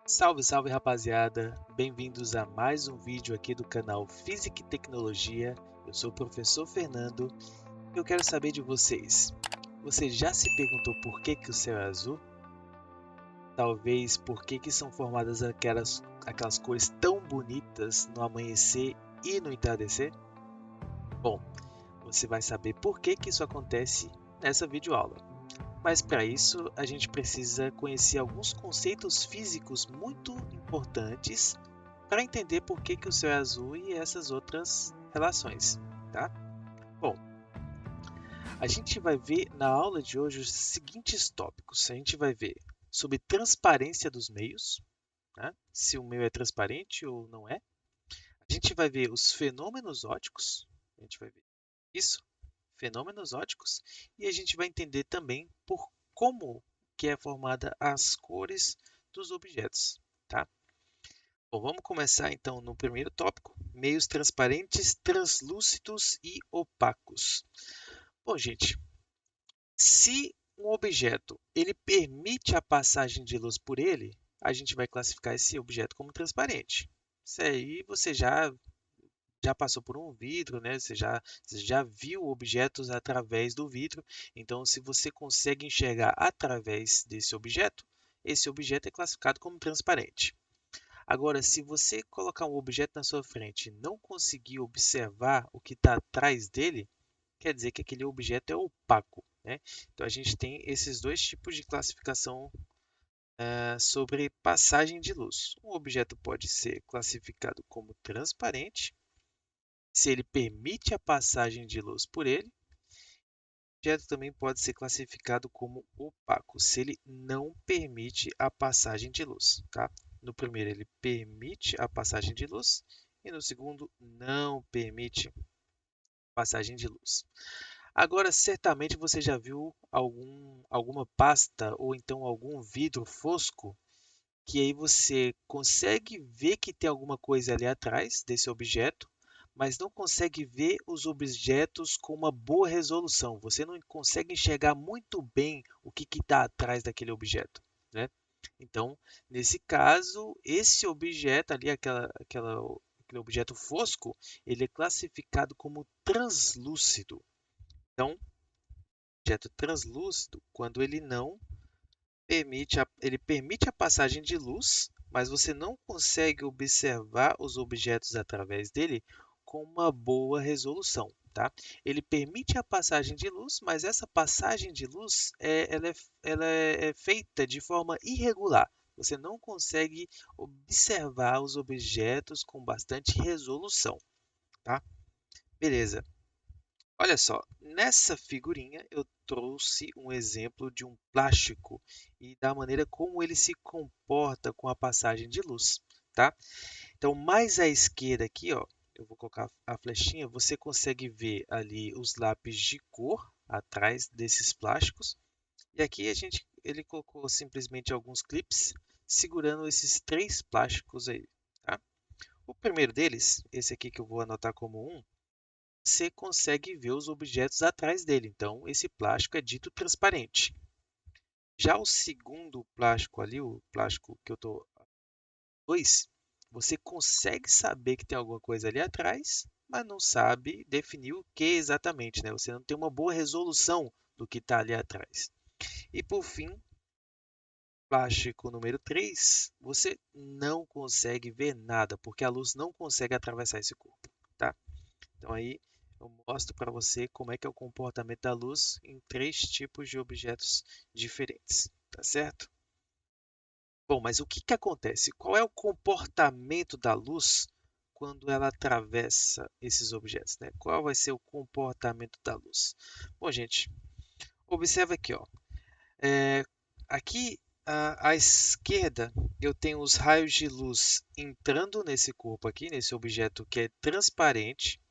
Salve, salve rapaziada! Bem-vindos a mais um vídeo aqui do canal Física e Tecnologia. Eu sou o professor Fernando e eu quero saber de vocês. Você já se perguntou por que o céu é azul? Talvez por que são formadas aquelas cores tão bonitas no amanhecer e no entardecer? Bom, você vai saber por que isso acontece nessa videoaula. Mas para isso, a gente precisa conhecer alguns conceitos físicos muito importantes para entender por que o céu é azul e essas outras relações, tá? Bom, a gente vai ver na aula de hoje os seguintes tópicos. A gente vai ver sobre transparência dos meios, né? Se o meio é transparente ou não é. A gente vai ver os fenômenos ópticos, a gente vai ver isso, fenômenos ópticos, e a gente vai entender também por como que é formada as cores dos objetos, tá? Bom, vamos começar então no primeiro tópico, meios transparentes, translúcidos e opacos. Bom, gente, se um objeto ele permite a passagem de luz por ele, a gente vai classificar esse objeto como transparente. Isso aí você já passou por um vidro, né? Você já viu objetos através do vidro. Então, se você consegue enxergar através desse objeto, esse objeto é classificado como transparente. Agora, se você colocar um objeto na sua frente e não conseguir observar o que está atrás dele, quer dizer que aquele objeto é opaco, né? Então, a gente tem esses dois tipos de classificação sobre passagem de luz. Um objeto pode ser classificado como transparente se ele permite a passagem de luz por ele. O objeto também pode ser classificado como opaco, se ele não permite a passagem de luz. Tá? No primeiro, ele permite a passagem de luz, e no segundo, não permite passagem de luz. Agora, certamente você já viu alguma pasta ou então algum vidro fosco que aí você consegue ver que tem alguma coisa ali atrás desse objeto, mas não consegue ver os objetos com uma boa resolução. Você não consegue enxergar muito bem o que está atrás daquele objeto, né? Então, nesse caso, esse objeto ali, aquele objeto fosco, ele é classificado como translúcido. Então, objeto translúcido, quando ele permite a passagem de luz, mas você não consegue observar os objetos através dele com uma boa resolução. Tá? Ele permite a passagem de luz, mas essa passagem de luz ela é feita de forma irregular. Você não consegue observar os objetos com bastante resolução. Tá? Beleza. Olha só, nessa figurinha eu trouxe um exemplo de um plástico e da maneira como ele se comporta com a passagem de luz, tá? Então, mais à esquerda aqui, ó, eu vou colocar a flechinha, você consegue ver ali os lápis de cor atrás desses plásticos. E aqui ele colocou simplesmente alguns clips segurando esses três plásticos aí, tá? O primeiro deles, esse aqui que eu vou anotar como um, você consegue ver os objetos atrás dele. Então, esse plástico é dito transparente. Já o segundo plástico ali, o plástico que eu estou 2, você consegue saber que tem alguma coisa ali atrás, mas não sabe definir o que exatamente, né? Você não tem uma boa resolução do que está ali atrás. E por fim, plástico número 3, você não consegue ver nada, porque a luz não consegue atravessar esse corpo, tá? Então aí eu mostro para você como é que é o comportamento da luz em três tipos de objetos diferentes, tá certo? Bom, mas o que que acontece? Qual é o comportamento da luz quando ela atravessa esses objetos, né? Qual vai ser o comportamento da luz? Bom, gente, observa aqui, ó. É, aqui à esquerda eu tenho os raios de luz entrando nesse corpo aqui, nesse objeto que é transparente.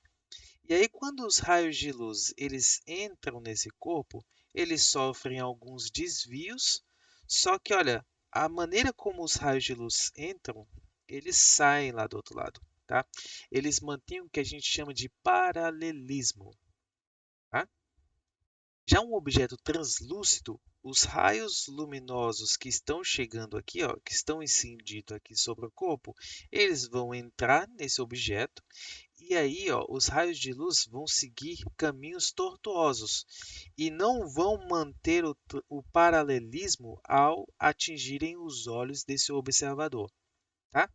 E aí, quando os raios de luz eles entram nesse corpo, eles sofrem alguns desvios, só que, olha, a maneira como os raios de luz entram, eles saem lá do outro lado, tá? Eles mantêm o que a gente chama de paralelismo, tá? Já um objeto translúcido, os raios luminosos que estão chegando aqui, ó, que estão incidindo aqui sobre o corpo, eles vão entrar nesse objeto e aí, ó, os raios de luz vão seguir caminhos tortuosos e não vão manter o paralelismo ao atingirem os olhos desse observador, tá?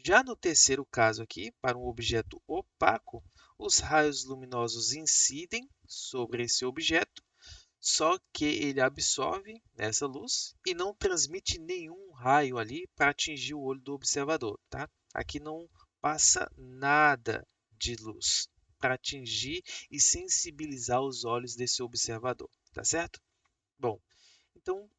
Já no terceiro caso aqui, para um objeto opaco, os raios luminosos incidem sobre esse objeto, só que ele absorve essa luz e não transmite nenhum raio ali para atingir o olho do observador, tá? Aqui não passa nada de luz para atingir e sensibilizar os olhos desse observador, tá certo? Bom, então,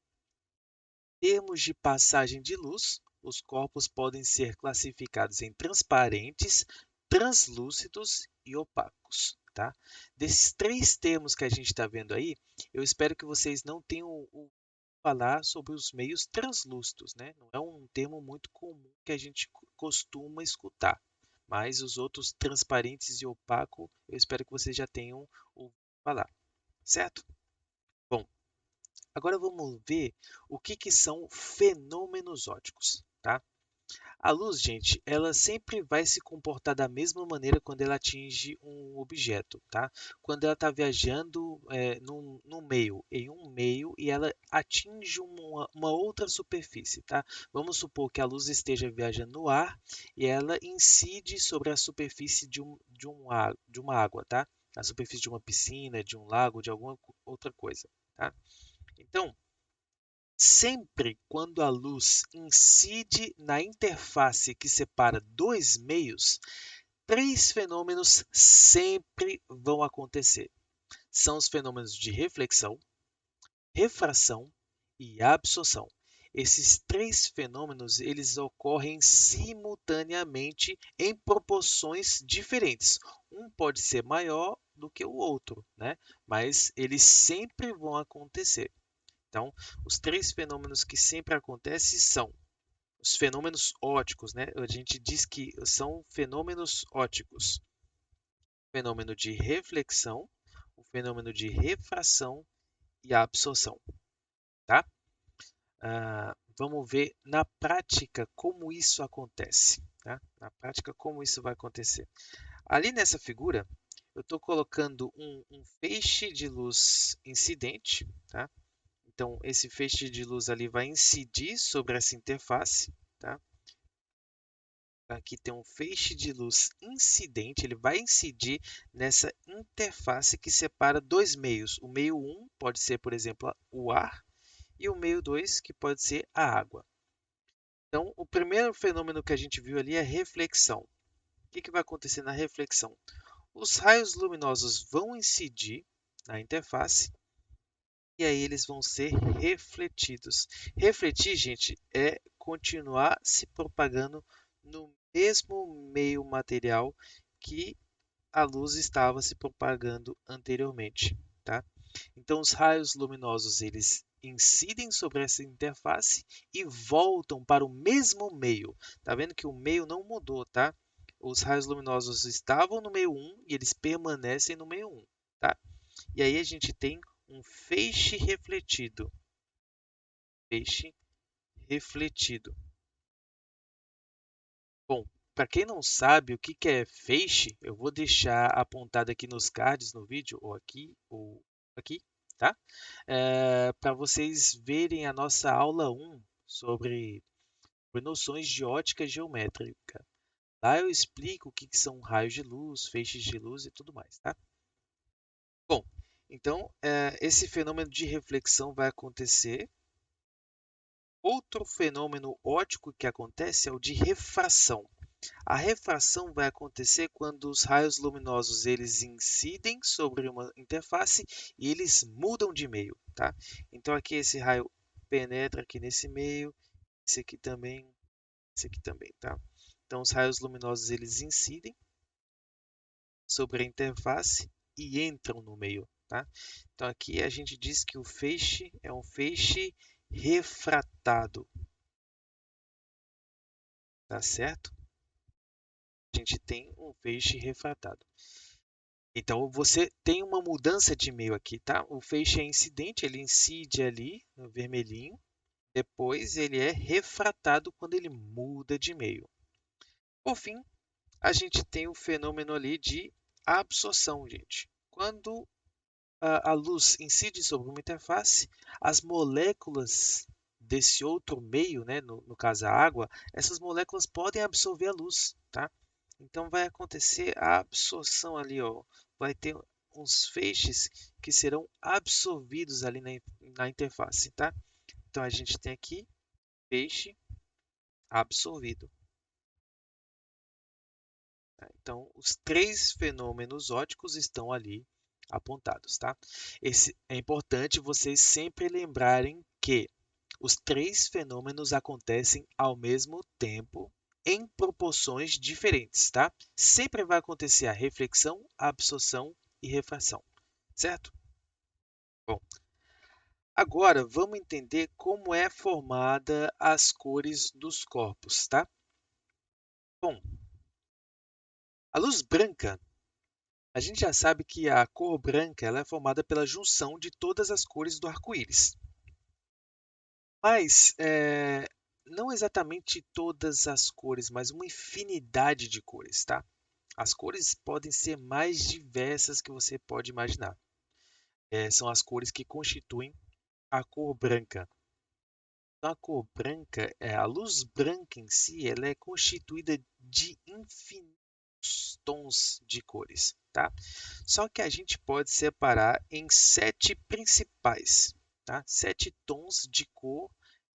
em termos de passagem de luz, os corpos podem ser classificados em transparentes, translúcidos e opacos, tá? Desses três termos que a gente está vendo aí, eu espero que vocês não tenham falar sobre os meios translúcidos, né? Não é um termo muito comum que a gente costuma escutar, mas os outros transparentes e opaco, eu espero que vocês já tenham ouvido falar, certo? Bom, agora vamos ver o que são fenômenos ópticos, tá? A luz, gente, ela sempre vai se comportar da mesma maneira quando ela atinge um objeto, tá? Quando ela está viajando num meio, em um meio, e ela atinge uma outra superfície, tá? Vamos supor que a luz esteja viajando no ar e ela incide sobre a superfície de uma água, tá? A superfície de uma piscina, de um lago, de alguma outra coisa, tá? Então, sempre quando a luz incide na interface que separa dois meios, três fenômenos sempre vão acontecer. São os fenômenos de reflexão, refração e absorção. Esses três fenômenos eles ocorrem simultaneamente em proporções diferentes. Um pode ser maior do que o outro, né? Mas eles sempre vão acontecer. Então, os três fenômenos que sempre acontecem são os fenômenos ópticos, né? A gente diz que são fenômenos ópticos. O fenômeno de reflexão, o fenômeno de refração e a absorção, tá? Vamos ver na prática como isso acontece, tá? Na prática como isso vai acontecer. Ali nessa figura, eu estou colocando um feixe de luz incidente, tá? Então, esse feixe de luz ali vai incidir sobre essa interface, tá? Aqui tem um feixe de luz incidente, ele vai incidir nessa interface que separa dois meios. O meio 1 pode ser, por exemplo, o ar, e o meio 2, que pode ser a água. Então, o primeiro fenômeno que a gente viu ali é a reflexão. O que vai acontecer na reflexão? Os raios luminosos vão incidir na interface e aí eles vão ser refletidos. Refletir, gente, é continuar se propagando no mesmo meio material que a luz estava se propagando anteriormente, tá? Então, os raios luminosos eles incidem sobre essa interface e voltam para o mesmo meio. Tá vendo que o meio não mudou, tá? Os raios luminosos estavam no meio 1 e eles permanecem no meio 1, tá? E aí a gente tem um feixe refletido. Feixe refletido. Bom, para quem não sabe o que é feixe, eu vou deixar apontado aqui nos cards no vídeo, ou aqui, tá? Para vocês verem a nossa aula 1 sobre noções de ótica geométrica. Lá eu explico o que são raios de luz, feixes de luz e tudo mais, tá? Bom, então esse fenômeno de reflexão vai acontecer. Outro fenômeno óptico que acontece é o de refração. A refração vai acontecer quando os raios luminosos eles incidem sobre uma interface e eles mudam de meio, tá? Então aqui esse raio penetra aqui nesse meio, esse aqui também, tá? Então os raios luminosos eles incidem sobre a interface e entram no meio, tá? Então aqui a gente diz que o feixe é um feixe refratado, tá certo? A gente tem um feixe refratado. Então, você tem uma mudança de meio aqui, tá? O feixe é incidente, ele incide ali no vermelhinho. Depois, ele é refratado quando ele muda de meio. Por fim, a gente tem o fenômeno ali de absorção, gente. Quando a luz incide sobre uma interface, as moléculas desse outro meio, né, no caso a água, essas moléculas podem absorver a luz, tá? Então vai acontecer a absorção ali, ó. Vai ter uns feixes que serão absorvidos ali na interface, tá? Então a gente tem aqui feixe absorvido. Tá? Então os três fenômenos óticos estão ali apontados, tá? É importante vocês sempre lembrarem que os três fenômenos acontecem ao mesmo tempo em proporções diferentes, tá? Sempre vai acontecer a reflexão, a absorção e refração, certo? Bom, agora vamos entender como é formada as cores dos corpos, tá? Bom, a luz branca, a gente já sabe que a cor branca ela é formada pela junção de todas as cores do arco-íris. Mas, não exatamente todas as cores, mas uma infinidade de cores, tá? As cores podem ser mais diversas que você pode imaginar. São as cores que constituem a cor branca. Então, a cor branca, a luz branca em si, ela é constituída de infinitos tons de cores, tá? Só que a gente pode separar em 7 principais, tá? 7 tons de cor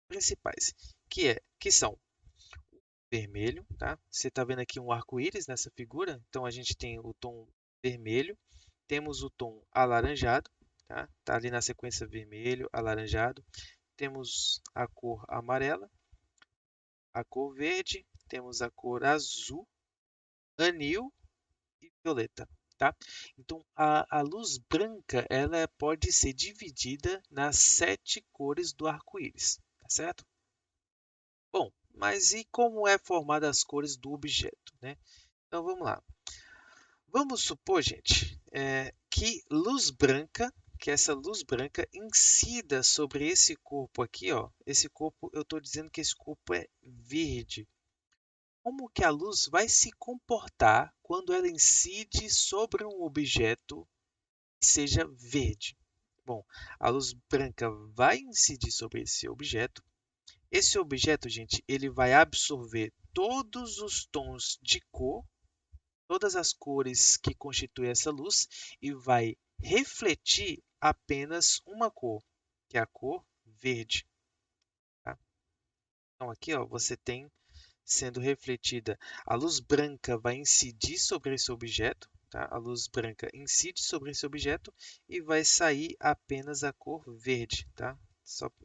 principais, que são vermelho, tá? Você está vendo aqui um arco-íris nessa figura, então a gente tem o tom vermelho, temos o tom alaranjado, tá? Tá ali na sequência vermelho, alaranjado, temos a cor amarela, a cor verde, temos a cor azul, anil e violeta, tá? Então a luz branca ela pode ser dividida nas 7 cores do arco-íris, tá certo? Bom, mas e como é formada as cores do objeto, né? Então vamos lá. Vamos supor, gente, que luz branca, que essa luz branca incida sobre esse corpo aqui, ó. Esse corpo, eu estou dizendo que esse corpo é verde. Como que a luz vai se comportar quando ela incide sobre um objeto que seja verde? Bom, a luz branca vai incidir sobre esse objeto. Esse objeto, gente, ele vai absorver todos os tons de cor, todas as cores que constituem essa luz, e vai refletir apenas uma cor, que é a cor verde. Tá? Então, aqui ó, você tem sendo refletida a luz branca vai incidir sobre esse objeto, tá? A luz branca incide sobre esse objeto e vai sair apenas a cor verde, tá?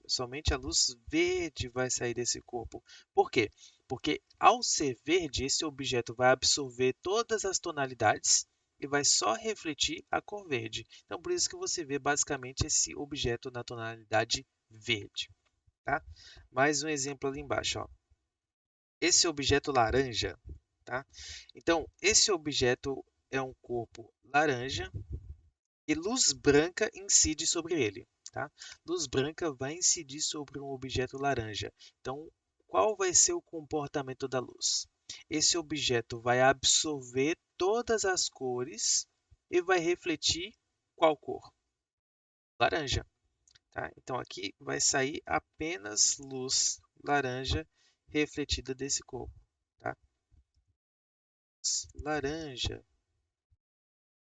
Somente a luz verde vai sair desse corpo. Por quê? Porque ao ser verde, esse objeto vai absorver todas as tonalidades e vai só refletir a cor verde. Então, por isso que você vê basicamente esse objeto na tonalidade verde, tá? Mais um exemplo ali embaixo, ó. Esse objeto laranja, tá? Então, esse objeto é um corpo laranja e luz branca incide sobre ele, tá? Luz branca vai incidir sobre um objeto laranja. Então, qual vai ser o comportamento da luz? Esse objeto vai absorver todas as cores e vai refletir qual cor? Laranja, tá? Então, aqui vai sair apenas luz laranja refletida desse corpo, tá? Laranja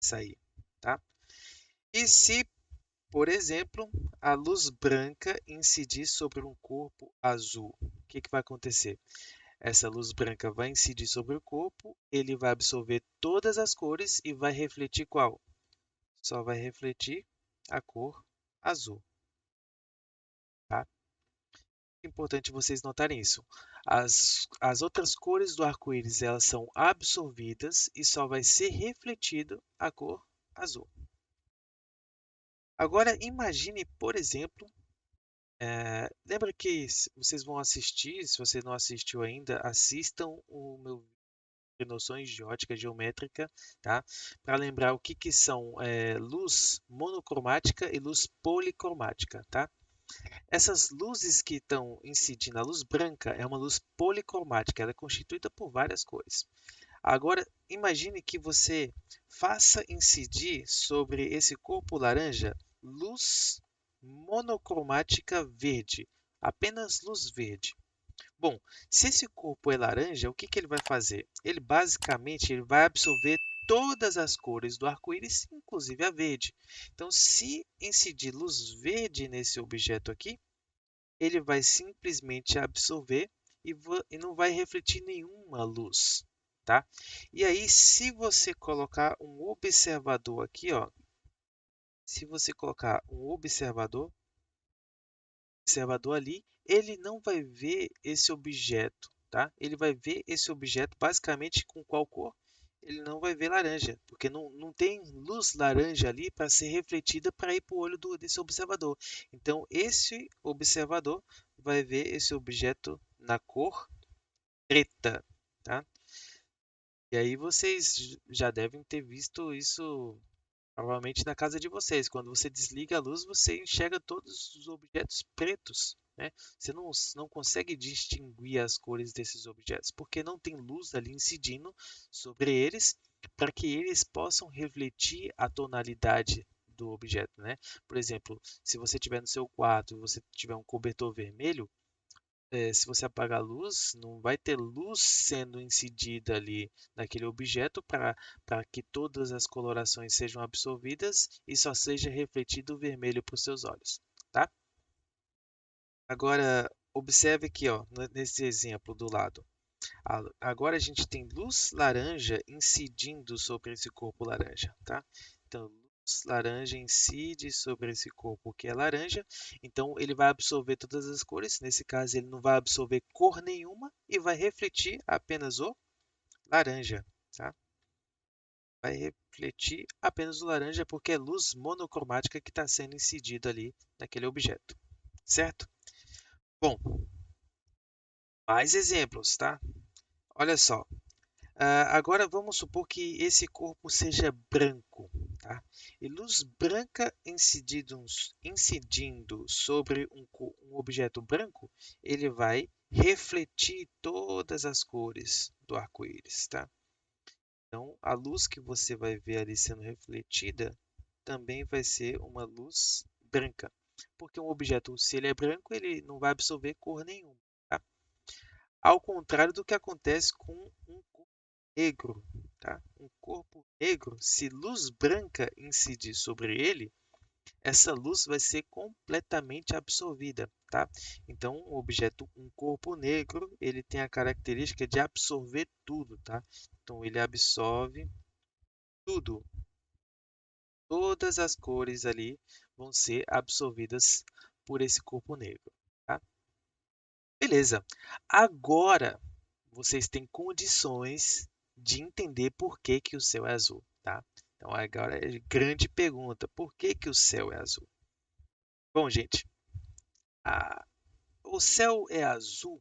sair, tá? E se, por exemplo, a luz branca incidir sobre um corpo azul, o que vai acontecer? Essa luz branca vai incidir sobre o corpo, ele vai absorver todas as cores e vai refletir qual? Só vai refletir a cor azul, tá? É importante vocês notarem isso. As outras cores do arco-íris elas são absorvidas e só vai ser refletido a cor azul. Agora imagine, por exemplo, lembra que vocês vão assistir, se você não assistiu ainda, assistam o meu noções de ótica geométrica, tá? Para lembrar o que são luz monocromática e luz policromática, tá? Essas luzes que estão incidindo, a luz branca é uma luz policromática, ela é constituída por várias cores. Agora, imagine que você faça incidir sobre esse corpo laranja luz monocromática verde, apenas luz verde. Bom, se esse corpo é laranja, o que ele vai fazer? Ele basicamente vai absorver todas as cores do arco-íris, inclusive a verde. Então, se incidir luz verde nesse objeto aqui, ele vai simplesmente absorver e não vai refletir nenhuma luz, tá? E aí, se você colocar um observador aqui, ó, se você colocar um observador ali, ele não vai ver esse objeto, tá? Ele vai ver esse objeto basicamente com qual cor? Ele não vai ver laranja, porque não tem luz laranja ali para ser refletida para ir para o olho desse observador. Então, esse observador vai ver esse objeto na cor preta, tá? E aí vocês já devem ter visto isso provavelmente na casa de vocês. Quando você desliga a luz, você enxerga todos os objetos pretos, né? Você não consegue distinguir as cores desses objetos, porque não tem luz ali incidindo sobre eles para que eles possam refletir a tonalidade do objeto, né? Por exemplo, se você tiver no seu quarto e você tiver um cobertor vermelho, se você apagar a luz, não vai ter luz sendo incidida ali naquele objeto para que todas as colorações sejam absorvidas e só seja refletido o vermelho para os seus olhos, tá? Agora, observe aqui, ó, nesse exemplo do lado. Agora a gente tem luz laranja incidindo sobre esse corpo laranja, tá? Então, luz laranja incide sobre esse corpo que é laranja, então ele vai absorver todas as cores. Nesse caso, ele não vai absorver cor nenhuma e vai refletir apenas o laranja, tá? Vai refletir apenas o laranja porque é luz monocromática que está sendo incidida ali naquele objeto, certo? Bom, mais exemplos, tá? Olha só. Agora vamos supor que esse corpo seja branco, tá? E luz branca incidindo sobre um objeto branco, ele vai refletir todas as cores do arco-íris, tá? Então, a luz que você vai ver ali sendo refletida também vai ser uma luz branca, porque um objeto, se ele é branco, ele não vai absorver cor nenhuma, tá? Ao contrário do que acontece com um corpo negro, tá? Um corpo negro, se luz branca incidir sobre ele, essa luz vai ser completamente absorvida, tá? Então, um corpo negro, ele tem a característica de absorver tudo, tá? Então, ele absorve tudo. Todas as cores ali vão ser absorvidas por esse corpo negro, tá? Beleza. Agora, vocês têm condições de entender por que que o céu é azul, tá? Então agora é grande pergunta, por que que o céu é azul? Bom, gente, a- o céu é azul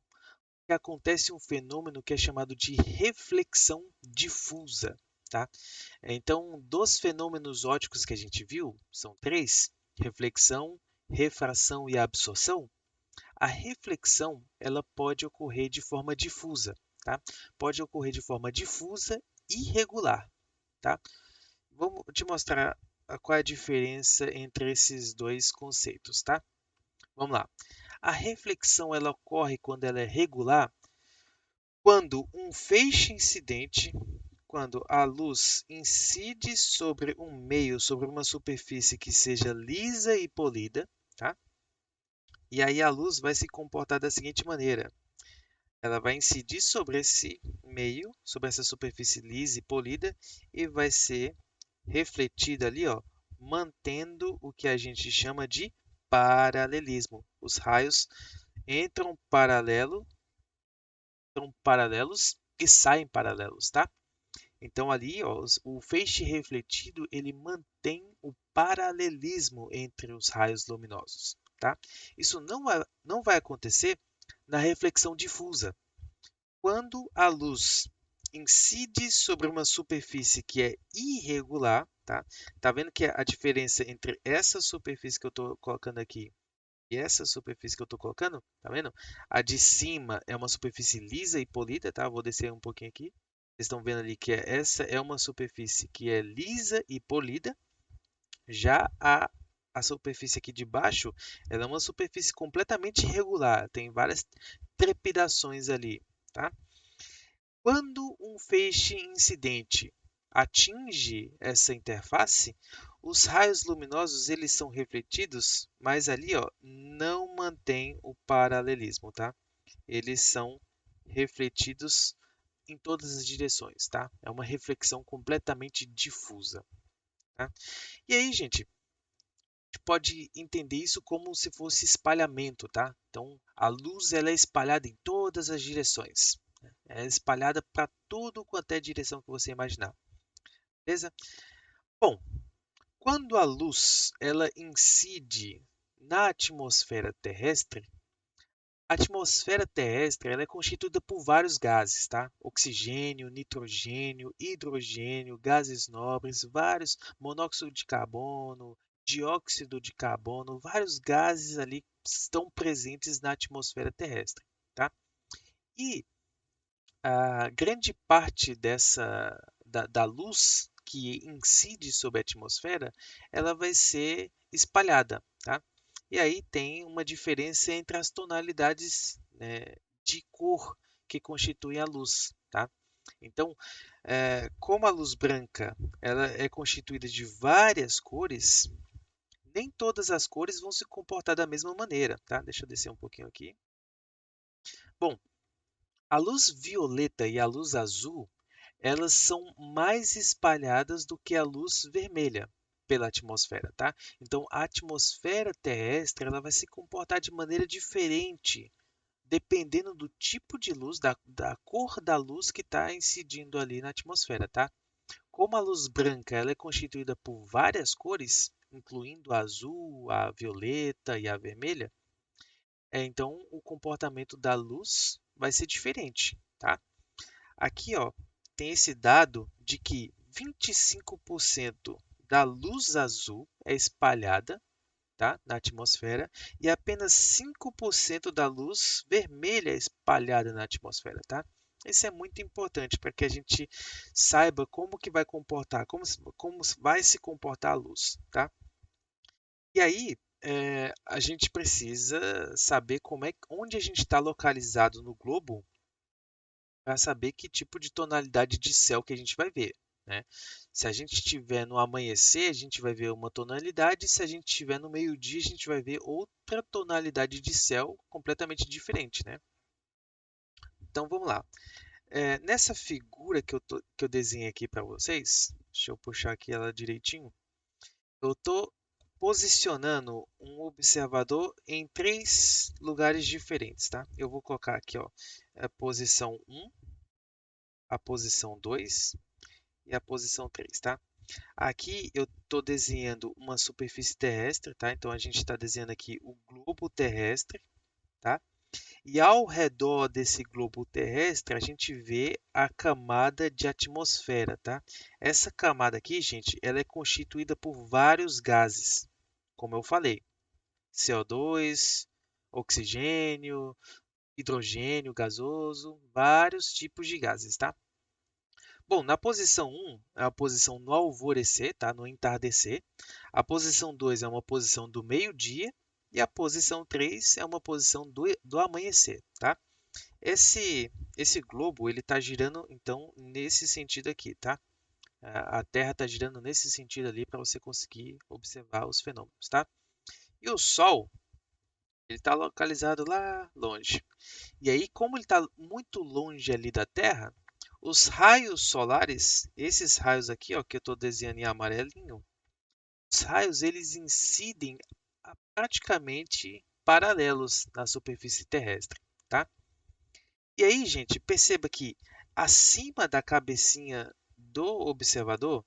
porque acontece um fenômeno que é chamado de reflexão difusa, tá? Então, dos fenômenos ópticos que a gente viu, são três: reflexão, refração e absorção. A reflexão, ela pode ocorrer de forma difusa, tá? Pode ocorrer de forma difusa e regular, tá? Vamos te mostrar qual é a diferença entre esses dois conceitos, tá? Vamos lá. A reflexão, ela ocorre quando ela é regular, quando um feixe incidente, quando a luz incide sobre um meio, sobre uma superfície que seja lisa e polida, tá? E aí a luz vai se comportar da seguinte maneira: ela vai incidir sobre esse meio, sobre essa superfície lisa e polida, e vai ser refletida ali, ó, mantendo o que a gente chama de paralelismo. Os raios entram paralelos e saem paralelos, tá? Então ali, ó, o feixe refletido, ele mantém o paralelismo entre os raios luminosos, tá? Isso não vai acontecer na reflexão difusa. Quando a luz incide sobre uma superfície que é irregular, tá? Tá vendo que a diferença entre essa superfície que eu estou colocando aqui e essa superfície que eu estou colocando, tá vendo? A de cima é uma superfície lisa e polida, tá? Vou descer um pouquinho aqui. Vocês estão vendo ali que essa é uma superfície que é lisa e polida. Já a superfície aqui de baixo, ela é uma superfície completamente irregular, tem várias trepidações ali, tá? Quando um feixe incidente atinge essa interface, os raios luminosos eles são refletidos, mas ali ó, não mantém o paralelismo, tá? Eles são refletidos em todas as direções, tá? É uma reflexão completamente difusa, tá? E aí, gente, a gente pode entender isso como se fosse espalhamento, tá? Então, a luz ela é espalhada em todas as direções. É espalhada para tudo quanto é direção que você imaginar, beleza? Bom, quando a luz ela incide na atmosfera terrestre, a atmosfera terrestre ela é constituída por vários gases, tá? Oxigênio, nitrogênio, hidrogênio, gases nobres, vários monóxido de carbono, dióxido de carbono, vários gases ali estão presentes na atmosfera terrestre, tá? E a grande parte da luz que incide sobre a atmosfera, ela vai ser espalhada, tá? E aí tem uma diferença entre as tonalidades, né, de cor que constituem a luz, tá? Então, como a luz branca ela é constituída de várias cores, nem todas as cores vão se comportar da mesma maneira, tá? Deixa eu descer um pouquinho aqui. Bom, a luz violeta e a luz azul, elas são mais espalhadas do que a luz vermelha pela atmosfera, tá? Então, a atmosfera terrestre ela vai se comportar de maneira diferente, dependendo do tipo de luz, da cor da luz que está incidindo ali na atmosfera, tá? Como a luz branca ela é constituída por várias cores, incluindo a azul, a violeta e a vermelha, então o comportamento da luz vai ser diferente, tá? Aqui, ó, tem esse dado de que 25% da luz azul é espalhada, tá, na atmosfera e apenas 5% da luz vermelha é espalhada na atmosfera, tá? Isso é muito importante para que a gente saiba como que vai comportar, como vai se comportar a luz, tá? E aí, a gente precisa saber onde a gente está localizado no globo para saber que tipo de tonalidade de céu que a gente vai ver, né? Se a gente estiver no amanhecer, a gente vai ver uma tonalidade, se a gente estiver no meio-dia, a gente vai ver outra tonalidade de céu completamente diferente, né? Então vamos lá. Nessa figura que eu desenhei aqui para vocês, deixa eu puxar aqui ela direitinho, eu estou posicionando um observador em três lugares diferentes, tá? Eu vou colocar aqui, ó, a posição 1, a posição 2 e a posição 3, tá? Aqui eu estou desenhando uma superfície terrestre, tá? Então a gente está desenhando aqui o globo terrestre, tá? E ao redor desse globo terrestre a gente vê a camada de atmosfera, tá? Essa camada aqui, gente, ela é constituída por vários gases, como eu falei, CO2, oxigênio, hidrogênio gasoso, vários tipos de gases, tá? Bom, na posição 1 é a posição no alvorecer, tá? No entardecer. A posição 2 é uma posição do meio-dia. E a posição 3 é uma posição do amanhecer, tá? Esse globo, ele está girando, então, nesse sentido aqui, tá? A Terra está girando nesse sentido ali para você conseguir observar os fenômenos, tá? E o Sol, ele está localizado lá longe. E aí, como ele está muito longe ali da Terra, os raios solares, esses raios aqui, ó, que eu estou desenhando em amarelinho, os raios eles incidem praticamente paralelos na superfície terrestre, tá? E aí, gente, perceba que acima da cabecinha do observador,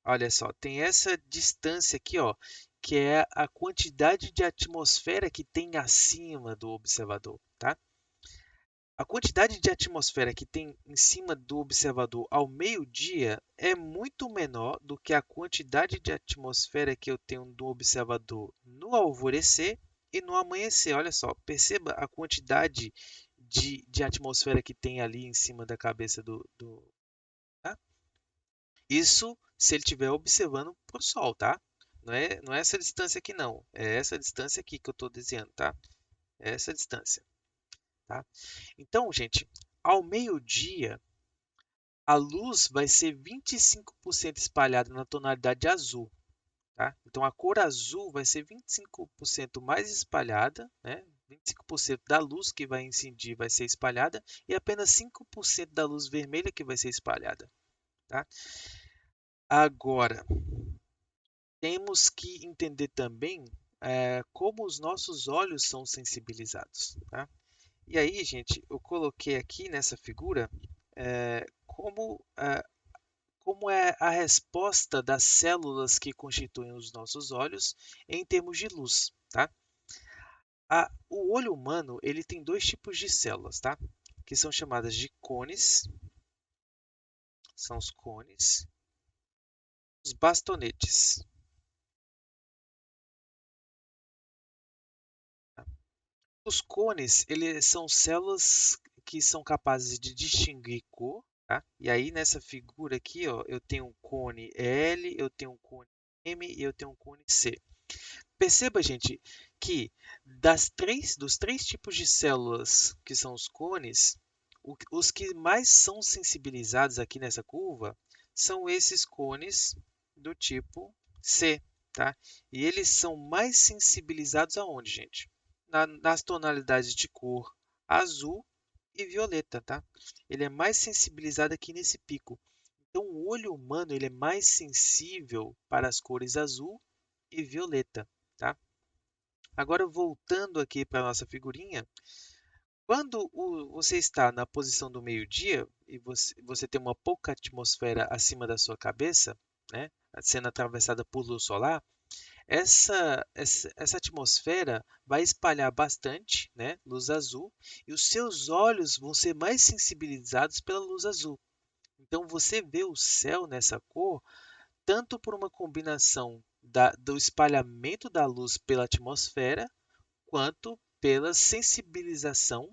olha só, tem essa distância aqui, ó, que é a quantidade de atmosfera que tem acima do observador, tá? A quantidade de atmosfera que tem em cima do observador ao meio-dia é muito menor do que a quantidade de atmosfera que eu tenho do observador no alvorecer e no amanhecer. Olha só, perceba a quantidade de atmosfera que tem ali em cima da cabeça tá? Isso se ele estiver observando para o Sol, tá? Não é essa distância aqui, não. É essa distância aqui que eu estou desenhando, tá? É essa distância, tá? Então, gente, ao meio-dia, a luz vai ser 25% espalhada na tonalidade azul, tá? Então, a cor azul vai ser 25% mais espalhada, né? 25% da luz que vai incidir vai ser espalhada e apenas 5% da luz vermelha que vai ser espalhada, tá? Agora, temos que entender também como os nossos olhos são sensibilizados, tá? E aí, gente, eu coloquei aqui nessa figura como é a resposta das células que constituem os nossos olhos em termos de luz, tá? O olho humano ele tem dois tipos de células, tá? Que são chamadas de cones, são os cones, os bastonetes. Tá? Os cones, eles são células que são capazes de distinguir cor, tá? E aí nessa figura aqui, ó, eu tenho um cone L, eu tenho um cone M e eu tenho um cone C. Perceba, gente, que dos três tipos de células que são os cones, os que mais são sensibilizados aqui nessa curva são esses cones do tipo C, tá? E eles são mais sensibilizados aonde, gente? Nas tonalidades de cor azul e violeta, tá? Ele é mais sensibilizado aqui nesse pico. Então, o olho humano ele é mais sensível para as cores azul e violeta, tá? Agora, voltando aqui para a nossa figurinha, quando você está na posição do meio-dia e você tem uma pouca atmosfera acima da sua cabeça, né, sendo atravessada por luz solar, essa atmosfera vai espalhar bastante, né, luz azul, e os seus olhos vão ser mais sensibilizados pela luz azul. Então, você vê o céu nessa cor tanto por uma combinação do espalhamento da luz pela atmosfera, quanto pela sensibilização,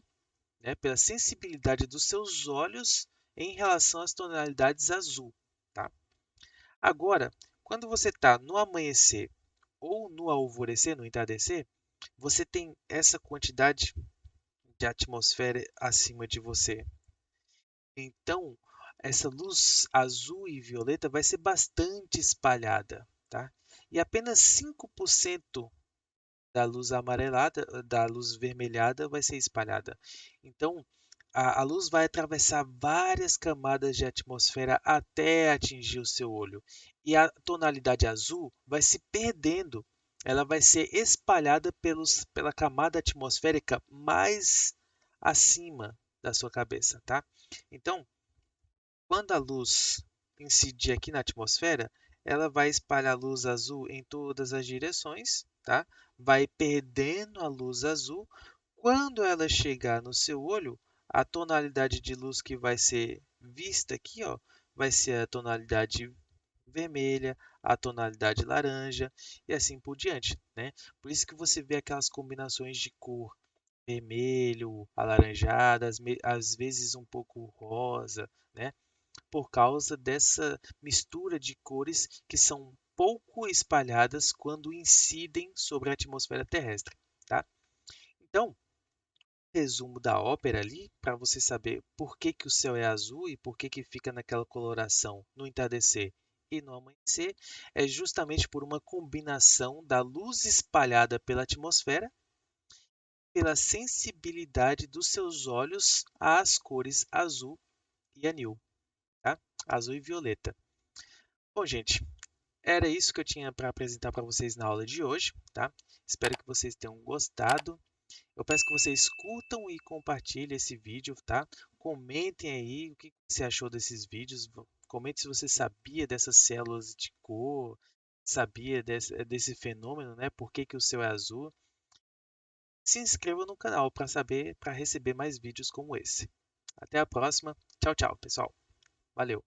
né, pela sensibilidade dos seus olhos em relação às tonalidades azul. Tá? Agora, quando você está no amanhecer ou no alvorecer, no entardecer, você tem essa quantidade de atmosfera acima de você. Então, essa luz azul e violeta vai ser bastante espalhada, tá? E apenas 5% da luz amarelada, da luz vermelhada vai ser espalhada. Então, a luz vai atravessar várias camadas de atmosfera até atingir o seu olho. E a tonalidade azul vai se perdendo. Ela vai ser espalhada pela camada atmosférica mais acima da sua cabeça, tá? Então, quando a luz incidir aqui na atmosfera, ela vai espalhar a luz azul em todas as direções, tá? Vai perdendo a luz azul. Quando ela chegar no seu olho, a tonalidade de luz que vai ser vista aqui, ó, vai ser a tonalidade vermelha, a tonalidade laranja e assim por diante, né? Por isso que você vê aquelas combinações de cor vermelho, alaranjada, às vezes um pouco rosa, né? Por causa dessa mistura de cores que são pouco espalhadas quando incidem sobre a atmosfera terrestre, tá? Então, resumo da ópera ali, para você saber por que, que o céu é azul e por que, que fica naquela coloração no entardecer e no amanhecer, é justamente por uma combinação da luz espalhada pela atmosfera, pela sensibilidade dos seus olhos às cores azul e anil, tá? Azul e violeta. Bom, gente, era isso que eu tinha para apresentar para vocês na aula de hoje, tá? Espero que vocês tenham gostado. Eu peço que vocês curtam e compartilhem esse vídeo, tá? Comentem aí o que você achou desses vídeos. Comente se você sabia dessas células de cor, sabia desse fenômeno, né? Por que que o céu é azul? se inscreva no canal para receber mais vídeos como esse. Até a próxima. Tchau, tchau, pessoal. Valeu!